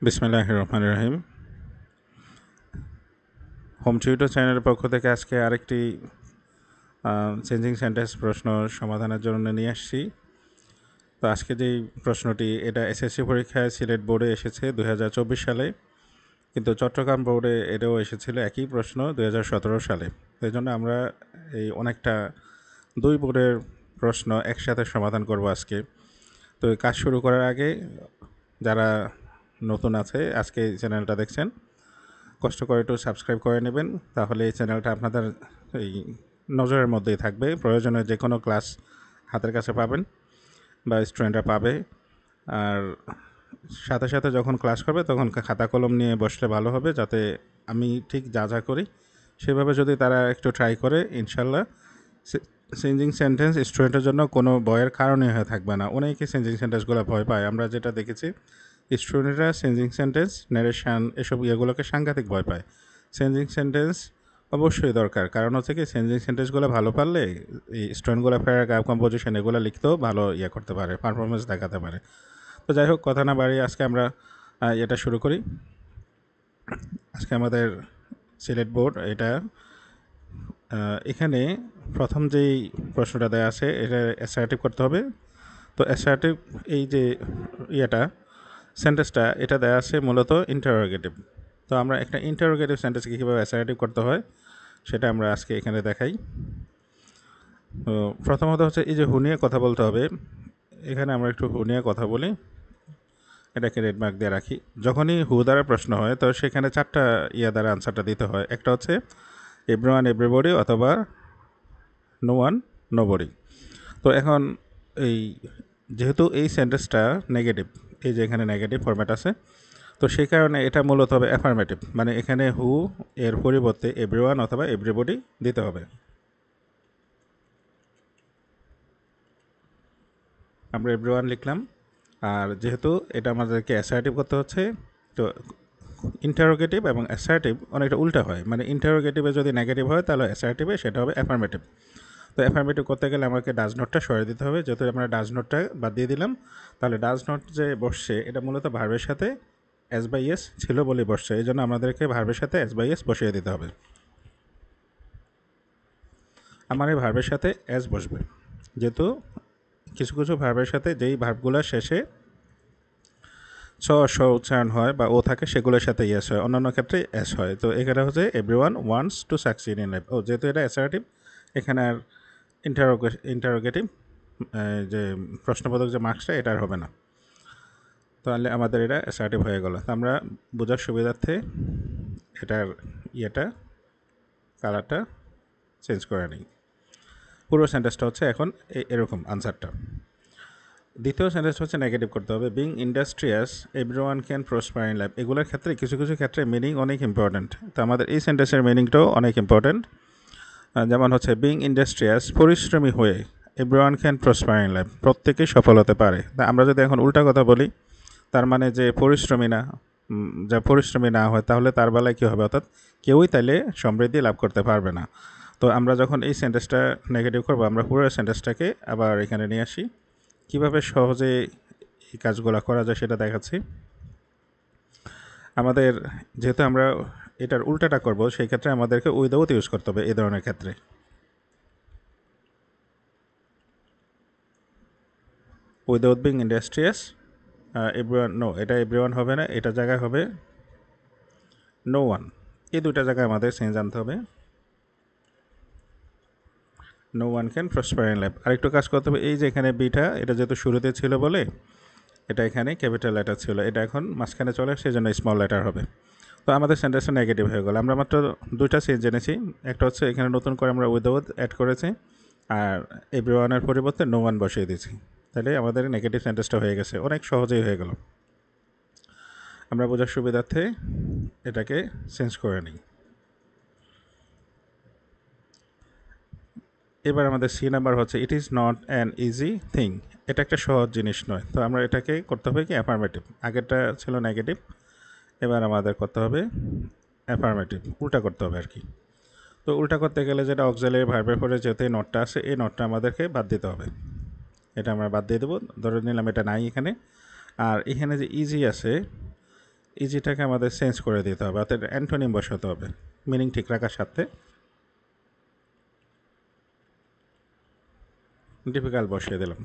বিসমিল্লাহির রহমানির রহিম। Home tutor চ্যানেলের পক্ষ থেকে আজকে আরেকটি চেঞ্জিং সেন্টেন্স প্রশ্ন সমাধানের জন্য নিয়ে আসছি। তো আজকে যেই প্রশ্নটি, এটা এসএসসি পরীক্ষায় সিলেট বোর্ডে এসেছে 2024 সালে, কিন্তু চট্টগ্রাম বোর্ডে এটাও এসেছিল একই প্রশ্ন 2017 সালে। সেই জন্য আমরা এই অনেকটা দুই বোর্ডের প্রশ্ন একসাথে সমাধান করব আজকে। তো এই কাজ শুরু করার আগে যারা নতুন আছে আজকে এই চ্যানেলটা দেখছেন, কষ্ট করে একটু সাবস্ক্রাইব করে নেবেন, তাহলে এই চ্যানেলটা আপনাদের এই নজরের মধ্যেই থাকবে। প্রয়োজনে যে কোনো ক্লাস হাতের কাছে পাবেন বা স্টুডেন্টরা পাবে। আর সাথে সাথে যখন ক্লাস করবে তখন খাতা কলম নিয়ে বসলে ভালো হবে, যাতে আমি ঠিক যা যা করি সেভাবে যদি তারা একটু ট্রাই করে, ইনশাল্লাহ চেঞ্জিং সেন্টেন্স স্টুডেন্টের জন্য কোনো ভয়ের কারণই হয়ে থাকবে না। অনেকে চেঞ্জিং সেন্টেন্সগুলো ভয় পায়, আমরা যেটা দেখেছি স্টুডেন্টরা চেঞ্জিং সেন্টেন্স, ন্যারেশন এসব ইয়েগুলোকে সাংঘাতিক ভয় পায়। চেঞ্জিং সেন্টেন্স অবশ্যই দরকার, কারণ হচ্ছে কি চেঞ্জিং সেন্টেন্সগুলো ভালো পারলে এই স্টুডেন্টগুলো প্যারাগ্রাফ কম্পোজিশন এগুলো লিখতেও ভালো করতে পারে, পারফরমেন্স দেখাতে পারে। তো যাই হোক, কথা না বাড়িয়ে আজকে আমরা এটা শুরু করি। আজকে আমাদের সিলেট বোর্ড এটা এখানে প্রথম যেই প্রশ্নটা দেওয়া আছে এটা অ্যাসার্টিভ করতে হবে। তো অ্যাসার্টিভ এই যে সেন্টেন্সটা এটা দেওয়া আছে মূলত ইন্টারোগেটিভ। তো আমরা একটা ইন্টারোগেটিভ সেন্টেন্সকে কীভাবে অ্যাসার্টিভ করতে হয় সেটা আমরা আজকে এখানে দেখাই। তো প্রথমত হচ্ছে এই যে হু নিয়ে কথা বলতে হবে, এখানে আমরা একটু হু নিয়ে কথা বলি, এটাকে রেড মার্ক দিয়ে রাখি। যখনই হু দ্বারা প্রশ্ন হয় তো সেখানে চারটা দ্বারা আনসারটা দিতে হয়। একটা হচ্ছে এভরিওয়ান এভরিবডি অথবা নো ওয়ান নোবডি। তো এখন এই যেহেতু এই সেন্টেন্সটা নেগেটিভ, এই যে এখানে নেগেটিভ ফরম্যাট আছে, তো সেই কারণে এটা মূলত হবে অ্যাফার্মেটিভ, মানে এখানে হু এর পরিবর্তে এভরিওয়ান অথবা এভরিবডি দিতে হবে। আমরা এভরিওয়ান লিখলাম। আর যেহেতু এটা আমাদেরকে অ্যাসার্টিভ করতে হচ্ছে, তো ইন্টারোগেটিভ এবং অ্যাসার্টিভ অনেকটা উল্টা হয়, মানে ইন্টারোগেটিভে যদি নেগেটিভ হয় তাহলে অ্যাসার্টিভে সেটা হবে অ্যাফার্মেটিভ। তো অ্যাফার্মেটিভ করতে গেলে আমাকে ডাজ নটটা সরিয়ে দিতে হবে। যেহেতু আমরা ডাজ নটটা বাদ দিয়ে দিলাম, তাহলে ডাজ নট যে বসছে এটা মূলত ভার্বের সাথে এস বাই এস ছিল বলে বসছে, এই জন্য আমাদেরকে ভার্বের সাথে এস বাই এস বসিয়ে দিতে হবে। আমার এই ভার্বের সাথে এস বসবে, যেহেতু কিছু কিছু ভার্বের সাথে যেই ভার্বগুলোর শেষে স স উচ্চারণ হয় বা ও থাকে সেগুলোর সাথে ইয়েস হয়, অন্যান্য ক্ষেত্রে এস হয়। তো এখানে হচ্ছে everyone wants to succeed in life. যেহেতু এটা অ্যাসার্টিভ, এখানে আর ইন্টারোগেটিভ যে প্রশ্নবোধক যে মার্কসটা এটা আর হবে না, তাহলে আমাদের এটা অ্যাসার্টিভ হয়ে গেল। আমরা বোঝার সুবিধার্থে এটার কালারটা চেঞ্জ করে নিই। পুরো সেন্টেন্সটা হচ্ছে এখন এরকম আনসারটা। দ্বিতীয় সেন্টেন্স হচ্ছে নেগেটিভ করতে হবে। Being industrious everyone can prosper in life, এগুলোর ক্ষেত্রে কিছু কিছু ক্ষেত্রে মিনিং অনেক ইম্পর্ট্যান্ট। তো আমাদের এই সেন্টেন্সের মিনিংটাও অনেক ইম্পর্ট্যান্ট। যেমন হচ্ছে বিং ইন্ডাস্ট্রিয়াস, পরিশ্রমী হয়ে everyone can prosper in life, প্রত্যেকেই সফল হতে পারে। তা আমরা যদি এখন উল্টা কথা বলি, তার মানে যে পরিশ্রমী না, যা পরিশ্রমী না হয় তাহলে তার বেলায় কী হবে, অর্থাৎ কেউই তাইলে সমৃদ্ধি লাভ করতে পারবে না। তো আমরা যখন এই সেন্টেন্সটা নেগেটিভ করবো, আমরা পুরো সেন্টেন্সটাকে আবার এখানে নিয়ে আসি। কীভাবে সহজে এই কাজগুলো করা যায় সেটা দেখাচ্ছি। আমাদের যেহেতু আমরা এটার উল্টাটা করব, সেই ক্ষেত্রে আমাদেরকে উইদাউট ইউজ করতে হবে এই ধরনের ক্ষেত্রে। Without being industrious everyone, no, এটা এভরিওয়ান হবে না, এটা জায়গায় হবে নো ওয়ান। এই দুইটা জায়গায় আমাদের চেঞ্জ আনতে হবে। No one can prosper in life. আরেকটু কাজ করতে হবে, এই যে এখানে বিটা, এটা যেহেতু শুরুতে ছিল বলে এটা এখানে ক্যাপিটাল লেটার ছিল, এটা এখন মাঝখানে চলে সেই জন্য স্মল লেটার হবে। তো আমাদের সেন্টেন্সটা নেগেটিভ হয়ে গেল। আমরা মাত্র দুইটা চেঞ্জ জেনেছি। একটা হচ্ছে এখানে নতুন করে আমরা উইদাউট অ্যাড করেছি, আর এভরিওয়ানের পরিবর্তে নো ওয়ান বসিয়ে দিয়েছি। তাহলে আমাদের নেগেটিভ সেন্টেন্সটা হয়ে গেছে, অনেক সহজেই হয়ে গেল। আমরা বোঝার সুবিধার্থে এটাকে চেঞ্জ করে নিই। এবার আমাদের সি নাম্বার হচ্ছে it is not an easy thing, এটা একটা সহজ জিনিস নয়। তো আমরা এটাকে করতে হবে কি অ্যাফার্মেটিভ, আগেরটা ছিল নেগেটিভ, এবার আমাদের করতে হবে অ্যাফার্মেটিভ, উল্টা করতে হবে আর কি। তো উল্টা করতে গেলে যেটা অক্সিলারি ভার্বের পরে যেতে নটটা আছে, এই নটটা আমাদেরকে বাদ দিতে হবে। এটা আমরা বাদ দিয়ে দেবো, ধরে নিলাম এটা নাই এখানে। আর এখানে যে ইজি আছে, ইজিটাকে আমাদের চেঞ্জ করে দিতে হবে, অর্থাৎ অ্যান্টোনিম বসাতে হবে মিনিং ঠিক রাখার সাথে। ডিফিকাল্ট বসিয়ে দিলাম।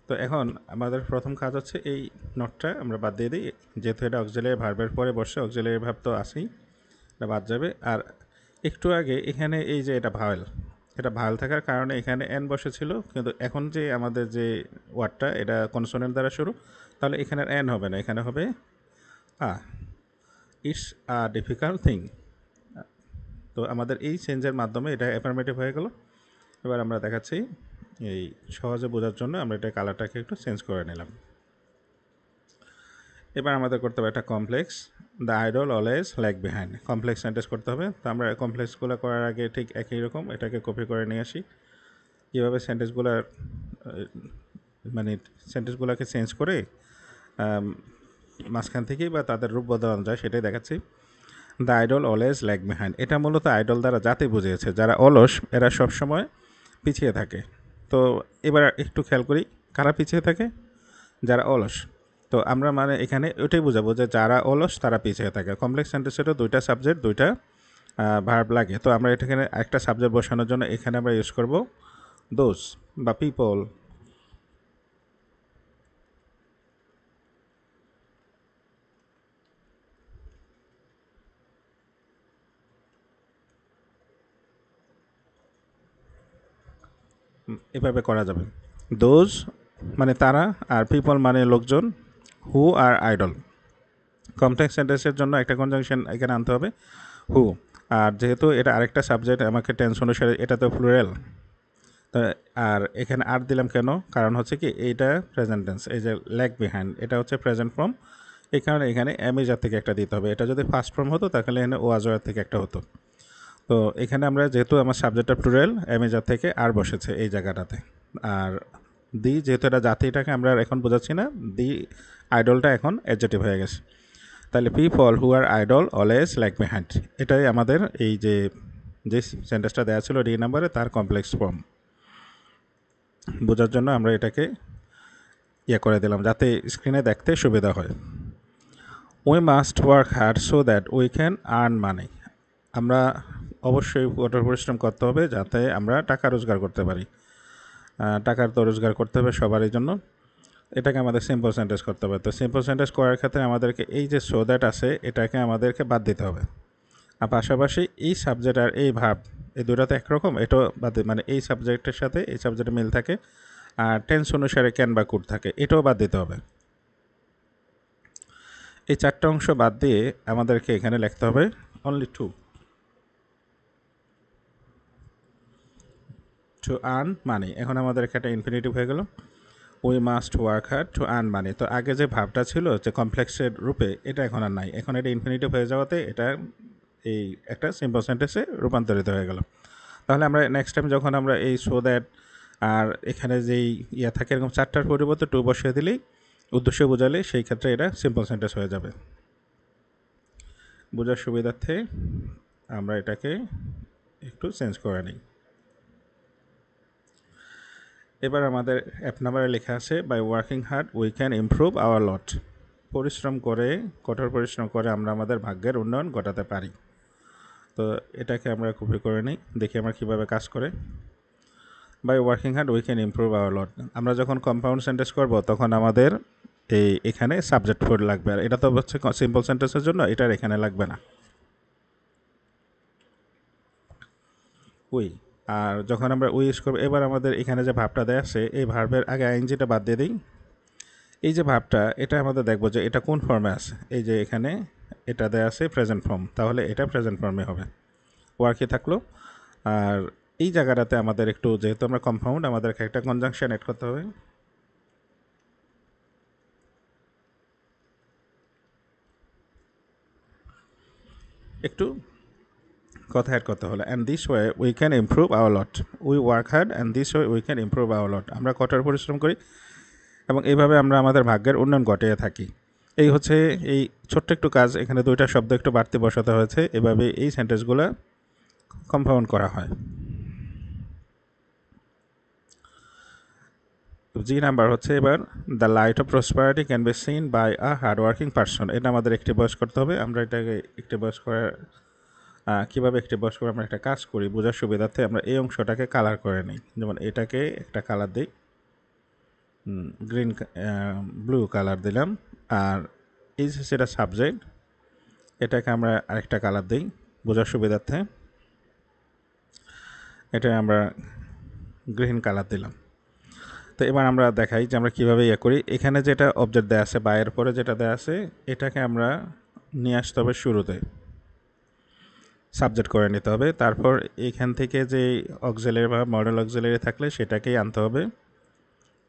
তো এখন আমাদের প্রথম কাজ হচ্ছে এই নটটা আমরা বাদ দিয়ে দিই, যেহেতু এটা অক্সিলারি ভার্বের পরে বসে, অক্সিলারি ভার্ব তো আসেই, এটা বাদ যাবে। আর একটু আগে এখানে এই যে এটা ভাওয়েল, এটা ভাওয়েল থাকার কারণে এখানে এন বসেছিল, কিন্তু এখন যে আমাদের যে ওয়ার্ডটা এটা কনসোনেন্ট দ্বারা শুরু, তাহলে এখানে এন হবে না, এখানে হবে ইটস আ ডিফিকাল্ট থিং। তো আমাদের এই চেঞ্জের মাধ্যমে এটা অ্যাফার্মেটিভ হয়ে গেল। এবার আমরা দেখাচ্ছি এই সহজে বোঝার জন্য আমরা এটা কালারটাকে একটু চেঞ্জ করে নিলাম। এবার আমাদের করতে হবে একটা complex, the idol always lag behind, complex sentence করতে হবে। তো আমরা কমপ্লেক্সগুলো করার আগে ঠিক একই রকম এটাকে কপি করে নিয়ে আসি। কীভাবে সেন্টেন্সগুলো মানে সেন্টেন্সগুলোকে চেঞ্জ করে মাঝখান থেকেই বা তাদের রূপ বদলানো যায় সেটাই দেখাচ্ছি। The idol always lag behind, এটা মূলত আইডল দ্বারা যাতে বুঝিয়েছে যারা অলস এরা সবসময় পিছিয়ে থাকে। তো এবার একটু খেয়াল করি কারা পিছিয়ে থাকে, যারা অলস। তো আমরা মানে এখানে ওইটাই বোঝাবো যে যারা অলস তারা পিছিয়ে থাকে। কমপ্লেক্স সেন্টেন্সেরও দুইটা সাবজেক্ট দুইটা ভার্ব লাগে। তো আমরা এখানে একটা সাবজেক্ট বসানোর জন্য এখানে আমরা ইউজ করব দোজ বা পিপল। এভাবে করা যাবে, দোজ মানে তারা, আর পিপল মানে লোকজন, হু আর আইডল। কমপ্লেক্স সেন্টেন্সের জন্য একটা কনজাংশন এখানে আনতে হবে, হু। আর যেহেতু এটা আরেকটা সাবজেক্ট আমাকে টেন্স অনুসারে এটা তো প্লুরাল, আর এখানে আর দিলাম কেন, কারণ হচ্ছে কি এইটা প্রেজেন্ট টেন্স, এই যে ল্যাগ বিহাইন্ড এটা হচ্ছে প্রেজেন্ট ফর্ম, এই কারণে এখানে অ্যামেজার থেকে একটা দিতে হবে। এটা যদি ফার্স্ট ফর্ম হতো তাহলে এখানে ওয়াজার থেকে একটা হতো। তো এখানে আমরা যেহেতু আমার সাবজেক্টটা প্লুরাল, অ্যামেজার থেকে আর বসেছে এই জায়গাটাতে। আর দি যেহেতু এটা জাতিটাকে আমরা এখন বোঝাচ্ছি না, দি আইডলটা এখন অ্যাডজেক্টিভ হয়ে গেছে। তাহলে people who are idle always lag behind, এটাই আমাদের এই যে সেন্টেন্সটা দেওয়া ছিল ডি নাম্বারে তার কমপ্লেক্স ফর্ম। বোঝার জন্য আমরা এটাকে করে দিলাম যাতে স্ক্রিনে দেখতে সুবিধা হয়। We must work hard so that we can earn money, আমরা অবশ্যই কঠোর পরিশ্রম করতে হবে যাতে আমরা টাকা রোজগার করতে পারি। টাকার তো রোজগার করতে হবে সবারই জন্য, এটাকে আমাদের সিম্পল সেন্টেন্স করতে হবে। তো সিম্পল সেন্টেন্স করার ক্ষেত্রে আমাদেরকে এই যে সো দ্যাট আছে এটাকে আমাদেরকে বাদ দিতে হবে। আর পাশাপাশি এই সাবজেক্ট আর এই ভার্ব এই দুটো তো একরকম, এটাও বাদ মানে এই সাবজেক্টের সাথে এই সাবজেক্টের মিল থাকে, আর টেন্স অনুসারে ক্যান বা কুড থাকে, এটাও বাদ দিতে হবে। এই চারটা অংশ বাদ দিয়ে আমাদেরকে এখানে লিখতে হবে অনলি টু আর্ন মানি। এখন আমাদের একটা ইনফিনিটিভ হয়ে গেল, we must work hard to earn money. তো আগে যে ভাবটা ছিল যে কমপ্লেক্সের রূপে, এটা এখন আর নাই, এখন এটা ইনফিনিটিভ হয়ে যাওয়াতে এটা এই একটা সিম্পল সেন্টেন্সে রূপান্তরিত হয়ে গেল। তাহলে আমরা নেক্সট টাইম যখন আমরা এই সো দ্যাট আর এখানে যেই থাকে এরকম চারটার পরিবর্তে টু বসিয়ে দিলেই উদ্দেশ্য বোঝালে সেই ক্ষেত্রে এটা সিম্পল সেন্টেন্স হয়ে যাবে। বোঝার সুবিধার্থে আমরা এটাকে একটু চেঞ্জ করে নিই। এবার আমাদের অ্যাপ নাম্বারে লেখা আছে by working hard we can improve our lot, পরিশ্রম করে কঠোর পরিশ্রম করে আমরা আমাদের ভাগ্যের উন্নয়ন ঘটাতে পারি। তো এটাকে আমরা কপি করে নিই, দেখি আমরা কীভাবে কাজ করে। By working hard we can improve our lot, আমরা যখন কম্পাউন্ড সেন্টেন্স করব তখন আমাদের এখানে সাবজেক্ট ফোর লাগবে, আর এটা তো হচ্ছে সিম্পল সেন্টেন্সের জন্য এটার এখানে লাগবে না উই। আর যখন আমরা উই ইউজ করবো, এবার আমাদের এখানে যে ভাবটা দেয়া আছে এই ভার্বের আগে আইএনজিটা বাদ দিয়ে দিই। এই যে ভাবটা এটা আমাদের দেখবো যে এটা কোন ফর্মে আছে, এই যে এখানে এটা দেয়া আছে প্রেজেন্ট ফর্ম, তাহলে এটা প্রেজেন্ট ফর্মে হবে, ওয়ার্কে থাকলো। আর এই জায়গাটাতে আমাদের একটু, যেহেতু আমরা কম্পাউন্ড, আমাদেরকে একটা কনজাংশন অ্যাড করতে হবে। একটু কথা অ্যাড করতে হলো, and this way we can improve our lot, we work hard and this way we can improve our lot, আমরা কঠোর পরিশ্রম করি এবং এইভাবে আমরা আমাদের ভাগ্যের উন্নয়ন ঘটিয়ে থাকি। এই হচ্ছে এই ছোট্ট একটু কাজ, এখানে দুইটা শব্দ একটু বাড়তি বসাতে হয়েছে, এভাবে এই সেন্টেন্সগুলো কম্পাউন্ড করা হয়। জি নাম্বার হচ্ছে এবার the light of prosperity can be seen by a hardworking person. এটা আমাদের একটি বয়স করতে হবে। আমরা এটাকে একটি বয়স করার কীভাবে একটি বয়স করে আমরা একটা কাজ করি বোঝার সুবিধার্থে আমরা এই অংশটাকে কালার করে নিই। যেমন এটাকে একটা কালার দিই, গ্রিন ব্লু কালার দিলাম। আর এই যে সেটা সাবজেক্ট, এটাকে আমরা আরেকটা কালার দিই বোঝার সুবিধার্থে, এটা আমরা গ্রিন কালার দিলাম। তো এবার আমরা দেখাই যে আমরা কীভাবে ইয়ে করি। এখানে যেটা অবজেক্ট দেওয়া আছে বা এর পরে যেটা দেওয়া আছে এটাকে আমরা নিয়ে আসতে হবে শুরুতে, সাবজেক্ট করে নিতে হবে। তারপর এখান থেকে যে অক্সিলারি বা মডেল অক্সিলারি থাকলে সেটাকেই আনতে হবে।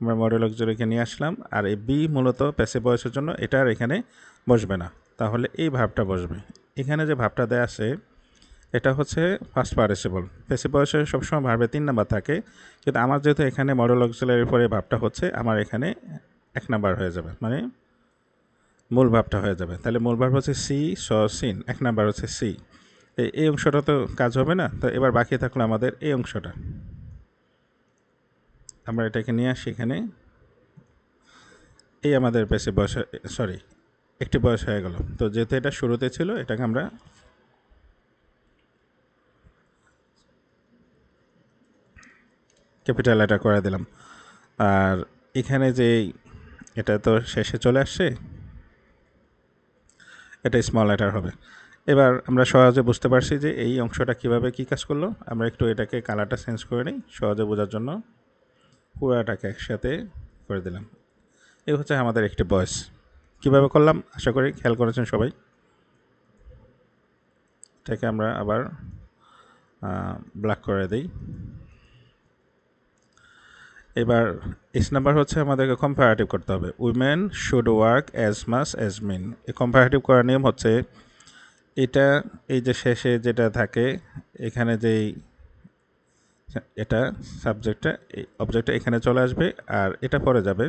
আমরা মডেল অক্সিলারিকে নিয়ে আসলাম। আর এই বি মূলত প্যাসিভ ভয়েসের জন্য এটা আর এখানে বসবে না, তাহলে এই ভাবটা বসবে। এখানে যে ভাবটা দেওয়া আছে এটা হচ্ছে ফার্স্ট পার্টিসিপল। প্যাসিভ ভয়েসে সবসময় ভার্বে 3 নাম্বার থাকে, কিন্তু আমার যেহেতু এখানে মডেল অক্সিলারির পরে ভাবটা হচ্ছে, আমার এখানে 1 নাম্বার হয়ে যাবে, মানে মূল ভাবটা হয়ে যাবে। তাহলে মূল ভাব হচ্ছে সি স সিন, 1 নাম্বার হচ্ছে সি। এই অংশটা তো কাজ হবে না, তো এবার বাকি থাকলো আমাদের এই অংশটা। আমরা এটাকে নিয়ে আসি এখানে। এই আমাদের প্যাসিভ বয়স, সরি একটি বয়স হয়ে গেল। তো যেহেতু এটা শুরুতে ছিল এটাকে আমরা ক্যাপিটাল লেটার করে দিলাম। আর এখানে যে এটা তো শেষে চলে আসছে, এটা স্মল লেটার হবে। এবার আমরা সহজে বুঝতে পারছি যে এই অংশটা কিভাবে কি কাজ করলো। আমরা একটু এটাকে কালারটা চেঞ্জ করে নিই সহজে বোঝার জন্য। পুরাটাকে একসাথে করে দিলাম। এই হচ্ছে আমাদের একটি ভয়েস। কীভাবে করলাম আশা করি খেয়াল করেছেন সবাই। এটাকে আমরা আবার ব্ল্যাক করে দিই। এবার এস নাম্বার হচ্ছে আমাদেরকে কম্পারেটিভ করতে হবে। Women should work as much as men. এই কম্পারেটিভ করার নিয়ম হচ্ছে এটা, এই যে শেষে যেটা থাকে এখানে যেই এটা সাবজেক্টটা, এই অবজেক্টটা এখানে চলে আসবে আর এটা পরে যাবে।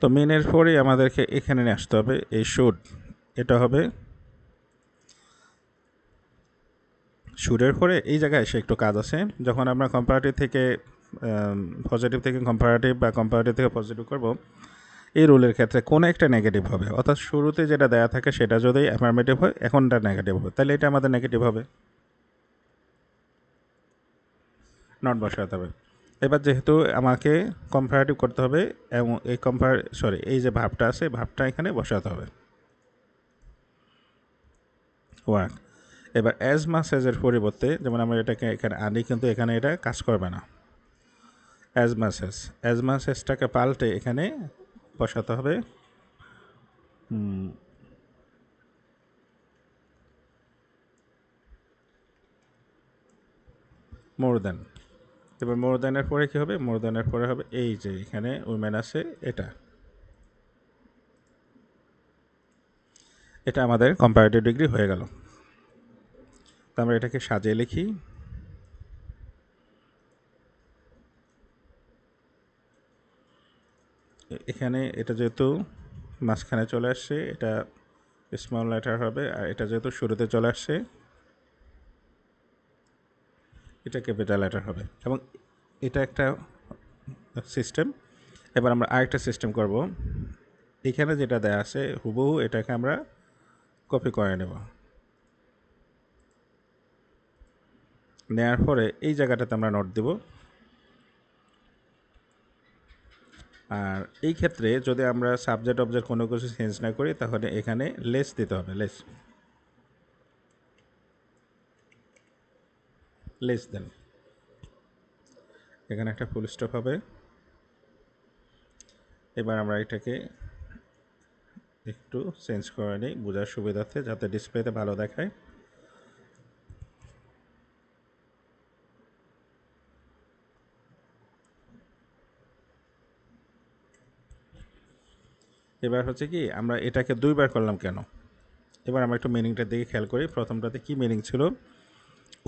তো মেনের পরেই আমাদেরকে এখানে নিয়ে আসতে হবে। এই শুড, এটা হবে শুডের পরে এই জায়গায় এসে একটু কাজ আছে। যখন আমরা কম্পারেটিভ থেকে পজিটিভ থেকে কম্পারেটিভ বা কম্পারেটিভ থেকে পজিটিভ করব, এই রুলের ক্ষেত্রে কোনো একটা নেগেটিভ হবে। অর্থাৎ শুরুতে যেটা দেয়া থাকে সেটা যদি অ্যাফার্মেটিভ হয়, এখনটা নেগেটিভ হবে, তাহলে এটা আমাদের নেগেটিভ হবে, নট বসাতে হবে। এবার যেহেতু আমাকে কম্পারেটিভ করতে হবে এবং এই এই যে ভাবটা আছে ভাবটা এখানে বসাতে হবে, ওয়ার্ক। এবার অ্যাজ মাস এজের পরিবর্তে যেমন আমরা এটাকে এখানে আনি, কিন্তু এখানে এটা কাজ করবে না। অ্যাজ মাস এজটাকে পাল্টে এখানে বসাতে হবে মোর দ্যান। এবার মোর দ্যানের পরে কী হবে? মোর দ্যানের পরে হবে এই যে এখানে উইমেন আছে, এটা আমাদের কম্পারেটিভ ডিগ্রি হয়ে গেল। তো আমরা এটাকে সাজিয়ে লিখি। এখানে এটা যেহেতু মাঝখানে চলে আসছে এটা স্মল লেটার হবে, আর এটা যেহেতু শুরুতে চলে আসছে এটা ক্যাপিটাল লেটার হবে। এবং এটা একটা সিস্টেম। এবার আমরা আরেকটা সিস্টেম করব। এখানে যেটা দেয়া আছে হুবহু এটাকে আমরা কপি করে নেব। নেওয়ার পরে এই জায়গাটাতে আমরা নোট দেব। আর এই ক্ষেত্রে যদি আমরা সাবজেক্ট অবজেক্ট কোনো কিছু চেঞ্জ না করি তাহলে এখানে লেস দিতে হবে, লেস দেন। এখানে একটা ফুল স্টপ হবে। এবার আমরা এটাকে একটু চেঞ্জ করে নিই বোঝার সুবিধার্থে, যাতে ডিসপ্লেতে ভালো দেখায়। এবার হচ্ছে কি আমরা এটাকে দুইবার করলাম কেন, এবার আমরা একটু মিনিংটার দিকে খেয়াল করি। প্রথমটাতে কি মিনিং ছিল?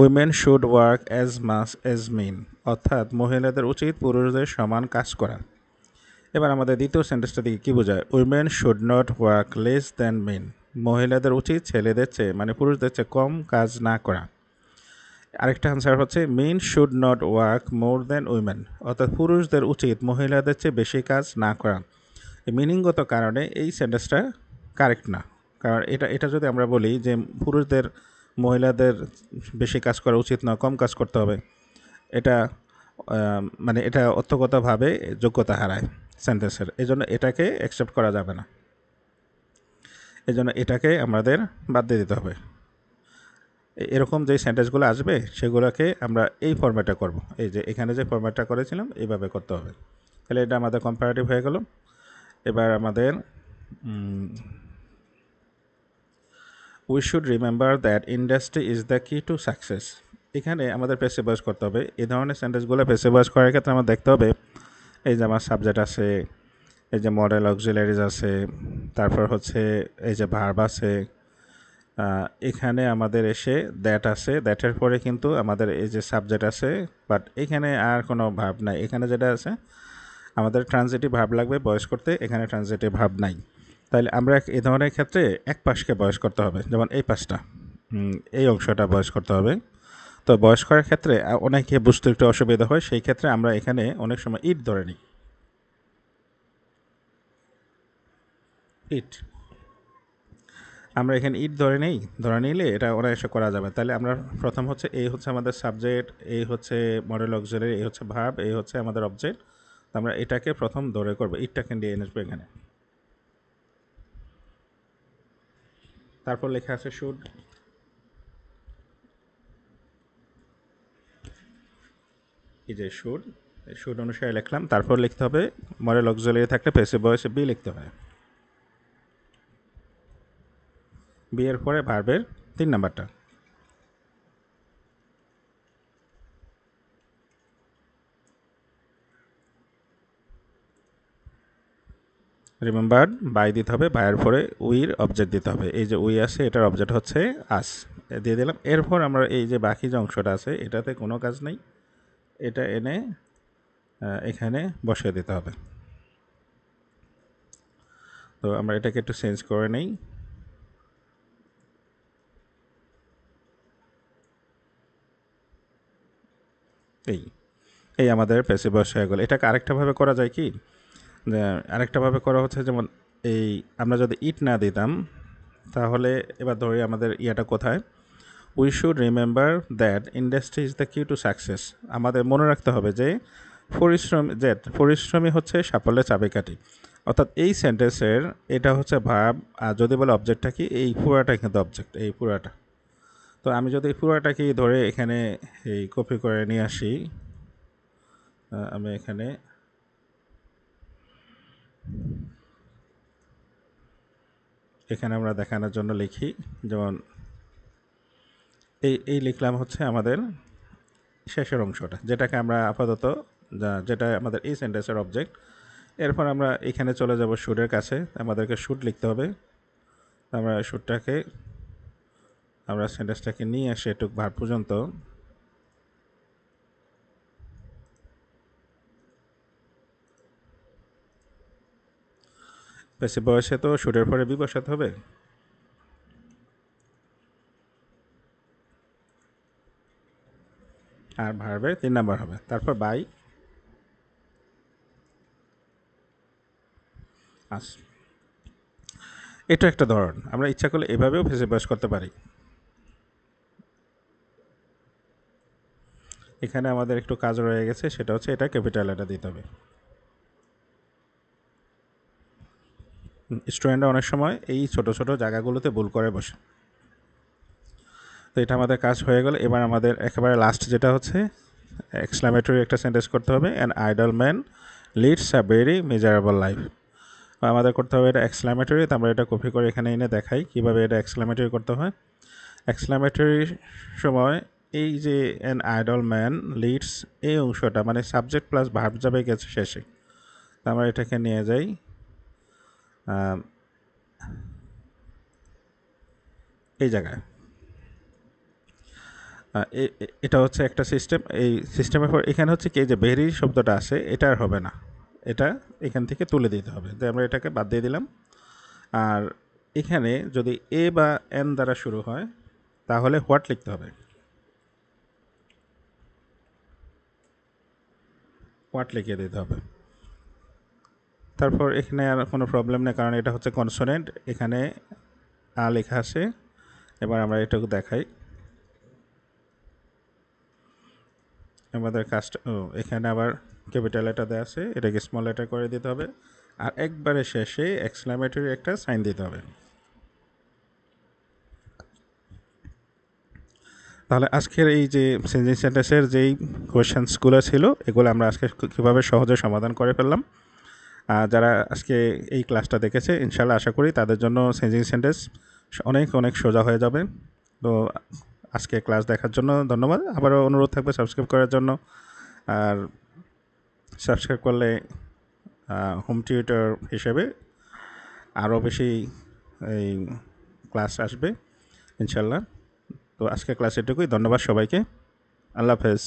Women should work as much as men, অর্থাৎ মহিলাদের উচিত পুরুষদের সমান কাজ করা। এবার আমাদের দ্বিতীয় সেন্টেন্সটা দিকে কী বোঝায়? Women should not work less than men, মহিলাদের উচিত ছেলেদের চেয়ে মানে পুরুষদের চেয়ে কম কাজ না করা। আরেকটা আনসার হচ্ছে men should not work more than women, অর্থাৎ পুরুষদের উচিত মহিলাদের চেয়ে বেশি কাজ না করা। এই মিনিংগত কারণে এই সেন্টেন্সটা কারেক্ট না। কারণ এটা এটা যদি আমরা বলি যে পুরুষদের মহিলাদের বেশি কাজ করা উচিত না, কম কাজ করতে হবে, এটা মানে এটা অর্থগতভাবে যোগ্যতা হারায় সেন্টেন্সের। এই জন্য এটাকে অ্যাকসেপ্ট করা যাবে না, এই জন্য এটাকে আমাদের বাদ দিয়ে দিতে হবে। এরকম যে সেন্টেন্সগুলো আসবে সেগুলোকে আমরা এই ফরম্যাটে করব, এই যে এখানে যে ফরম্যাটটা করেছিলাম এইভাবে করতে হবে। তাহলে এটা আমাদের কম্পারেটিভ হয়ে গেল। এবার আমাদের we should remember that industry is the কি টু সাকসেস। এখানে আমাদের প্যাসিভ ভয়েস করতে হবে। এই ধরনের সেন্টেন্সগুলো প্যাসিভ ভয়েস করার ক্ষেত্রে আমার দেখতে হবে এই যে আমার সাবজেক্ট আছে, এই যে মডেল অক্সিলারিজ আছে, তারপর হচ্ছে এই যে ভার্ব আছে, এখানে আমাদের এসে দ্যাট আছে, দ্যাটের পরে কিন্তু আমাদের এই যে সাবজেক্ট আছে, বাট এখানে আর কোনো ভার্ব নাই। এখানে যেটা আছে আমাদের ট্রানজিটিভ ভার্ব লাগবে বয়স করতে, এখানে ট্রানজিটিভ ভার্ব নাই। তাহলে আমরা এই ধরনের ক্ষেত্রে এক পাশকে বয়স করতে হবে, যেমন এই পাশটা, এই অংশটা বয়স করতে হবে। তো বয়স করার ক্ষেত্রে অনেকে বুঝতে একটু অসুবিধা হয়, সেই ক্ষেত্রে আমরা এখানে অনেক সময় ইট ধরে নিই, ইট আমরা এখানে ইট ধরে নেই, ধরে নিলে এটা ওরা এসে করা যাবে। তাহলে আমরা প্রথম হচ্ছে এই হচ্ছে আমাদের সাবজেক্ট, এই হচ্ছে মডেল অক্সিলারি, এই হচ্ছে ভার্ব, এই হচ্ছে আমাদের অবজেক্ট। আমরা এটাকে প্রথম ধরে করবো, ইটটাকে নিয়ে এনে আসবো এখানে। তারপর লেখা আছে শুড, এই যে শুড, শুড অনুসারে লিখলাম। তারপর লিখতে হবে মডেল অক্সিলারি থাকলে প্যাসিভ ভয়েসে বি লিখতে হয়, বি এর পরে ভার্বের 3 নাম্বারটা। রিমেম্বার বাই দিতে হবে, বাইয়ের পরে উইর অবজেক্ট দিতে হবে। এই যে উই আছে এটার অবজেক্ট হচ্ছে আস, দিয়ে দিলাম। এরপর আমরা এই যে বাকি যে অংশটা আছে এটাতে কোনো কাজ নেই, এটা এনে এখানে বসিয়ে দিতে হবে। তো আমরা এটাকে একটু চেঞ্জ করে নেই। এই এই আমাদের প্যাসিভ ভয়েস হয়ে গেল। এটাকে আরেকটাভাবে করা যায় কি, আরেকটাভাবে করা হচ্ছে যেমন এই আমরা যদি ইট না দিতাম তাহলে এবার ধরি আমাদের ইয়াটা কোথায়, we should remember that industry is the কি টু সাকসেস। আমাদের মনে রাখতে হবে যে পরিশ্রমী হচ্ছে সাফল্যের চাবিকাঠি। অর্থাৎ এই সেন্টেন্সের এটা হচ্ছে ভাব, আর যদি বলে অবজেক্টটা কি, এই পুরাটা কিন্তু অবজেক্ট, এই পুরাটা। তো আমি যদি এই পুরাটাকে ধরে এখানে এই কপি করে নিয়ে আসি, আমি এখানে এখানে আমরা দেখানোর জন্য লিখি, যেমন এই লিখলাম হচ্ছে আমাদের শেষের অংশটা, যেটাকে আমরা আপাতত যেটা আমাদের এই সেন্টেন্সের অবজেক্ট। এরপর আমরা এখানে চলে যাব শুডের কাছে, আমাদেরকে শুড লিখতে হবে। আমরা শুডটাকে আমরা সেন্টেন্সটাকে নিয়ে আসি এটুক ভার পর্যন্ত। বেশি বয়সে তো শুডের পরে বি বসাতে হবে, আর ভার্বের 3 নাম্বার হবে, তারপর বাই আস। এটা একটা ধরন, আমরা ইচ্ছা করলে এভাবেও ফেসে বয়স করতে পারি। এখানে আমাদের একটু কাজ রয়ে গেছে, সেটা হচ্ছে এটা ক্যাপিটাল এটা দিতে হবে। স্টুডেন্টরা অনেক সময় এই ছোট ছোট জায়গাগুলোতে ভুল করে বসে। তো এটা আমাদের কাজ হয়ে গেল। এবার আমাদের একেবারে লাস্ট যেটা হচ্ছে এক্সক্লামেটরি একটা সেন্টেন্স করতে হবে, an idol man Leeds a very miserable life. আমাদের করতে হবে এটা এক্সক্লামেটরি। তো আমরা এটা কপি করে এখানে এনে দেখাই কীভাবে এটা এক্সক্লামেটরি করতে হয়। এক্সক্লামেটরির সময় এই যে অ্যান আইডল ম্যান লিডস, এই অংশটা মানে সাবজেক্ট প্লাস ভার্ব যাবে গেছে শেষে। তো আমরা এটাকে নিয়ে যাই এই জায়গায়। এটা হচ্ছে একটা সিস্টেম। এই সিস্টেমের পর এখানে হচ্ছে কি, যে ভেরি শব্দটা আছে এটা আর হবে না, এটা এখান থেকে তুলে দিতে হবে। তো আমরা এটাকে বাদ দিয়ে দিলাম। আর এখানে যদি এ বা এন দ্বারা শুরু হয় তাহলে হোয়াট লিখতে হবে। ওয়াট লিখে দিতে হবে। তারপর এখানে আর কোনো প্রবলেম নেই, কারণ এটা হচ্ছে কনসোনেন্ট, এখানে আ লেখা আছে। এবার আমরা এটাকে দেখাই। আমাদের কাজটা এখানে আবার ক্যাপিটাল লেটার দেওয়া আছে, এটাকে স্মল লেটার করে দিতে হবে, আর একবারে শেষে এক্সক্লামেটরি একটা সাইন দিতে হবে। তাহলে আজকের এই যে চেঞ্জিং সেন্টেন্সের যেই কোয়েশ্চেন্সগুলো ছিল, এগুলো আমরা আজকে কীভাবে সহজে সমাধান করে ফেললাম। যারা আজকে এই ক্লাসটা দেখেছে, ইনশাল্লাহ আশা করি তাদের জন্য চেঞ্জিং সেন্টেন্স অনেক অনেক সোজা হয়ে যাবে। তো আজকে ক্লাস দেখার জন্য ধন্যবাদ। আবারও অনুরোধ থাকবে সাবস্ক্রাইব করার জন্য, আর সাবস্ক্রাইব করলে হোম টিউটর হিসেবে আরও বেশি এই ক্লাস আসবে ইনশাল্লাহ। তো আজকে ক্লাস এটুকুই। ধন্যবাদ সবাইকে। আল্লাহ হাফেজ।